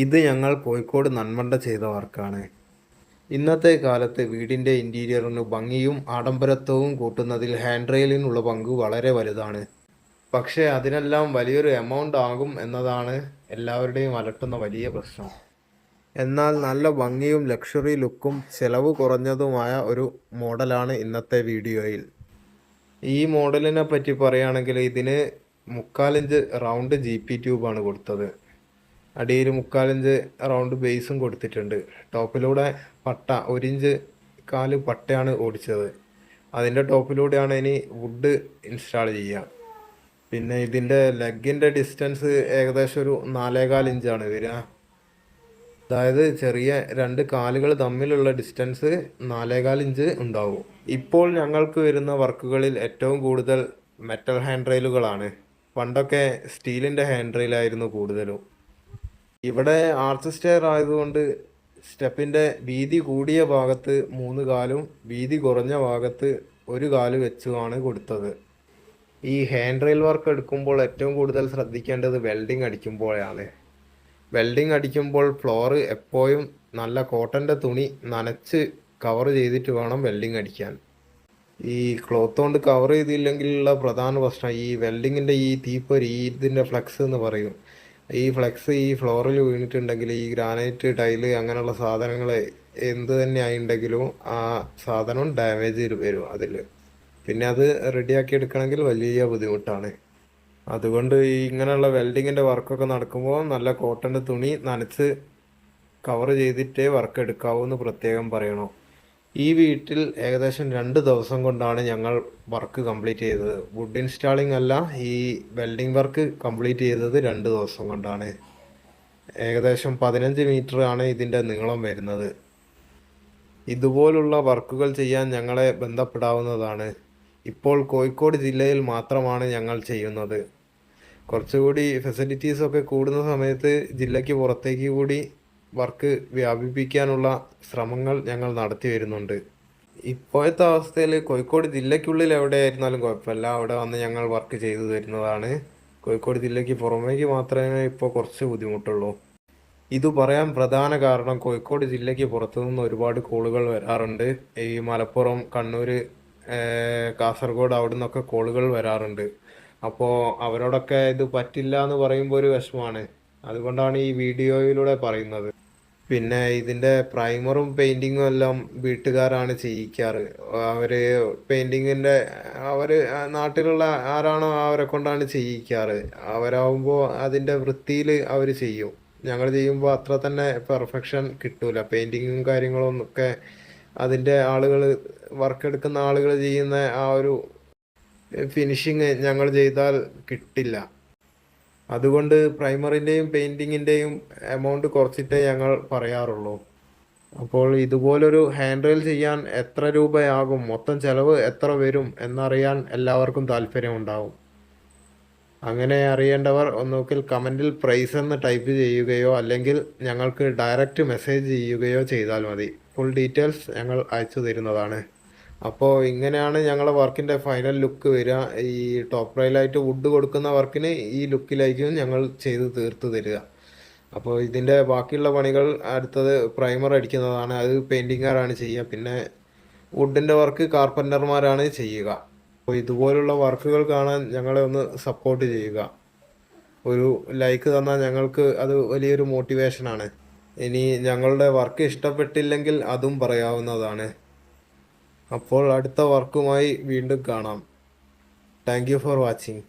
ഇത് ഞങ്ങൾ കോഴിക്കോട് നന്മണ്ട ചെയ്ത വർക്കാണ്. ഇന്നത്തെ കാലത്ത് വീടിൻ്റെ ഇൻറ്റീരിയറിന് ഭംഗിയും ആഡംബരത്വവും കൂട്ടുന്നതിൽ ഹാൻഡ് റെയിലിനുള്ള പങ്ക് വളരെ വലുതാണ്. പക്ഷേ അതിനെല്ലാം വലിയൊരു എമൗണ്ട് ആകും എന്നതാണ് എല്ലാവരുടെയും അലട്ടുന്ന വലിയ പ്രശ്നം. എന്നാൽ നല്ല ഭംഗിയും ലക്ഷറി ലുക്കും ചെലവ് കുറഞ്ഞതുമായ ഒരു മോഡലാണ് ഇന്നത്തെ വീഡിയോയിൽ. ഈ മോഡലിനെ പറ്റി പറയുകയാണെങ്കിൽ ഇതിന് 3/4 ഇഞ്ച് റൗണ്ട് GP ട്യൂബാണ് കൊടുത്തത്. അടിയിൽ 3/4 ഇഞ്ച് റൗണ്ട് ബേസും കൊടുത്തിട്ടുണ്ട്. ടോപ്പിലൂടെ പട്ട 1 ഇഞ്ച് കാല് പട്ടയാണ് ഓടിച്ചത്. അതിൻ്റെ ടോപ്പിലൂടെയാണ് ഇനി വുഡ് ഇൻസ്റ്റാൾ ചെയ്യുക. പിന്നെ ഇതിൻ്റെ ലെഗിൻ്റെ ഡിസ്റ്റൻസ് ഏകദേശം ഒരു 4.25 ഇഞ്ചാണ് വരിക. അതായത് ചെറിയ രണ്ട് കാലുകൾ തമ്മിലുള്ള ഡിസ്റ്റൻസ് 4.25 ഇഞ്ച് ഉണ്ടാവും. ഇപ്പോൾ ഞങ്ങൾക്ക് വരുന്ന വർക്കുകളിൽ ഏറ്റവും കൂടുതൽ മെറ്റൽ ഹാൻഡ് റെയിലുകളാണ്. പണ്ടൊക്കെ സ്റ്റീലിൻ്റെ ഹാൻഡ് റെയിലായിരുന്നു കൂടുതലും. ഇവിടെ ആർച്ച് സ്റ്റെയർ ആയതുകൊണ്ട് സ്റ്റെപ്പിൻ്റെ വീതി കൂടിയ ഭാഗത്ത് 3 കാലും വീതി കുറഞ്ഞ ഭാഗത്ത് 1 കാല് വെച്ചുമാണ് കൊടുത്തത്. ഈ ഹാൻഡ് റെയിൽ വർക്ക് എടുക്കുമ്പോൾ ഏറ്റവും കൂടുതൽ ശ്രദ്ധിക്കേണ്ടത് വെൽഡിങ് അടിക്കുമ്പോഴാണ്. വെൽഡിങ് അടിക്കുമ്പോൾ ഫ്ലോർ എപ്പോഴും നല്ല കോട്ടൻ്റെ തുണി നനച്ച് കവർ ചെയ്തിട്ട് വേണം വെൽഡിങ് അടിക്കാൻ. ഈ ക്ലോത്ത് കൊണ്ട് കവർ ചെയ്തില്ലെങ്കിലുള്ള പ്രധാന പ്രശ്നം ഈ വെൽഡിങ്ങിൻ്റെ ഈ തീപ്പൊരി, ഇതിൻ്റെ ഫ്ലക്സ് എന്ന് പറയും. ഈ ഫ്ലെക്സ് ഈ ഫ്ലോറിൽ വീണിട്ടുണ്ടെങ്കിൽ ഈ ഗ്രാനൈറ്റ് ടൈല് അങ്ങനെയുള്ള സാധനങ്ങൾ എന്ത് തന്നെ ആയിട്ടുണ്ടെങ്കിലും ആ സാധനം ഡാമേജ് വരും അതിൽ. പിന്നെ അത് റെഡിയാക്കി എടുക്കണമെങ്കിൽ വലിയ ബുദ്ധിമുട്ടാണ്. അതുകൊണ്ട് ഈ ഇങ്ങനെയുള്ള വെൽഡിങ്ങിൻ്റെ വർക്കൊക്കെ നടക്കുമ്പോൾ നല്ല കോട്ടൻ്റെ തുണി നനച്ച് കവർ ചെയ്തിട്ടേ വർക്ക് എടുക്കാവൂ എന്ന് പ്രത്യേകം പറയണം. ഈ വീട്ടിൽ ഏകദേശം 2 ദിവസം കൊണ്ടാണ് ഞങ്ങൾ വർക്ക് കംപ്ലീറ്റ് ചെയ്തത്. വുഡ് ഇൻസ്റ്റാളിംഗ് അല്ല, ഈ വെൽഡിംഗ് വർക്ക് കംപ്ലീറ്റ് ചെയ്തത് 2 ദിവസം കൊണ്ടാണ്. ഏകദേശം 15 മീറ്റർ ആണ് ഇതിൻ്റെ നീളം വരുന്നത്. ഇതുപോലുള്ള വർക്കുകൾ ചെയ്യാൻ ഞങ്ങളെ ബന്ധപ്പെടാവുന്നതാണ്. ഇപ്പോൾ കോഴിക്കോട് ജില്ലയിൽ മാത്രമാണ് ഞങ്ങൾ ചെയ്യുന്നത്. കുറച്ചുകൂടി ഫെസിലിറ്റീസൊക്കെ കൂടുന്ന സമയത്ത് ജില്ലയ്ക്ക് പുറത്തേക്ക് കൂടി വർക്ക് വ്യാപിപ്പിക്കാനുള്ള ശ്രമങ്ങൾ ഞങ്ങൾ നടത്തി വരുന്നുണ്ട്. ഇപ്പോഴത്തെ അവസ്ഥയിൽ കോഴിക്കോട് ജില്ലയ്ക്കുള്ളിൽ എവിടെയായിരുന്നാലും കുഴപ്പമില്ല, അവിടെ വന്ന് ഞങ്ങൾ വർക്ക് ചെയ്തു തരുന്നതാണ്. കോഴിക്കോട് ജില്ലയ്ക്ക് പുറമേക്ക് മാത്രമേ ഇപ്പോൾ കുറച്ച് ബുദ്ധിമുട്ടുള്ളൂ. ഇത് പറയാൻ പ്രധാന കാരണം കോഴിക്കോട് ജില്ലയ്ക്ക് പുറത്തുനിന്ന് ഒരുപാട് കോളുകൾ വരാറുണ്ട്. ഈ മലപ്പുറം, കണ്ണൂർ, കാസർഗോഡ് അവിടെ നിന്നൊക്കെ കോളുകൾ വരാറുണ്ട്. അപ്പോൾ അവരോടൊക്കെ ഇത് പറ്റില്ല എന്ന് പറയുമ്പോൾ ഒരു വിഷമമാണ്. അതുകൊണ്ടാണ് ഈ വീഡിയോയിലൂടെ പറയുന്നത്. പിന്നെ ഇതിൻ്റെ പ്രൈമറും പെയിൻറ്റിങ്ങും എല്ലാം വീട്ടുകാരാണ് ചെയ്യിക്കാറ്. അവർ പെയിൻറ്റിങ്ങിൻ്റെ നാട്ടിലുള്ള ആരാണോ അവരെ കൊണ്ടാണ് ചെയ്യിക്കാറ്. അവരാകുമ്പോൾ അതിൻ്റെ വൃത്തിയിൽ അവർ ചെയ്യും. ഞങ്ങൾ ചെയ്യുമ്പോൾ അത്ര തന്നെ പെർഫെക്ഷൻ കിട്ടൂല. പെയിൻറ്റിങ്ങും കാര്യങ്ങളും ഒക്കെ അതിൻ്റെ ആളുകൾ, വർക്ക് എടുക്കുന്ന ആളുകൾ ചെയ്യുന്ന ആ ഒരു ഫിനിഷിങ് ഞങ്ങൾ ചെയ്താൽ കിട്ടില്ല. അതുകൊണ്ട് പ്രൈമറിൻ്റെയും പെയിൻറ്റിങ്ങിൻ്റെയും എമൗണ്ട് കുറച്ചിട്ടേ ഞങ്ങൾ പറയാറുള്ളൂ. അപ്പോൾ ഇതുപോലൊരു ഹാൻഡ് റെയിൽ ചെയ്യാൻ എത്ര രൂപയാകും, മൊത്തം ചിലവ് എത്ര വരും എന്നറിയാൻ എല്ലാവർക്കും താല്പര്യമുണ്ടാവും. അങ്ങനെ അറിയേണ്ടവർ ഒന്നുകിൽ കമൻറ്റിൽ പ്രൈസ് എന്ന് ടൈപ്പ് ചെയ്യുകയോ അല്ലെങ്കിൽ ഞങ്ങൾക്ക് ഡയറക്റ്റ് മെസ്സേജ് ചെയ്യുകയോ ചെയ്താൽ മതി. ഫുൾ ഡീറ്റെയിൽസ് ഞങ്ങൾ അയച്ചു തരുന്നതാണ്. അപ്പോൾ ഇങ്ങനെയാണ് ഞങ്ങളുടെ വർക്കിൻ്റെ ഫൈനൽ ലുക്ക് വരിക. ഈ ടോപ്പ് റെയിലായിട്ട് വുഡ് കൊടുക്കുന്ന വർക്കിന് ഈ ലുക്കിലായിരിക്കും ഞങ്ങൾ ചെയ്ത് തീർത്ത് തരിക. അപ്പോൾ ഇതിൻ്റെ ബാക്കിയുള്ള പണികൾ അടുത്തത് പ്രൈമർ അടിക്കുന്നതാണ്. അത് പെയിൻറ്റിങ്ങുകാരാണ് ചെയ്യുക. പിന്നെ വുഡിൻ്റെ വർക്ക് കാർപ്പൻ്റർമാരാണ് ചെയ്യുക. അപ്പോൾ ഇതുപോലുള്ള വർക്കുകൾ കാണാൻ ഞങ്ങളെ ഒന്ന് സപ്പോർട്ട് ചെയ്യുക. ഒരു ലൈക്ക് തന്നാൽ ഞങ്ങൾക്ക് അത് വലിയൊരു മോട്ടിവേഷനാണ്. ഇനി ഞങ്ങളുടെ വർക്ക് ഇഷ്ടപ്പെട്ടില്ലെങ്കിൽ അതും പറയാവുന്നതാണ്. അപ്പോൾ അടുത്ത വർക്കുമായി വീണ്ടും കാണാം. Thank you for watching.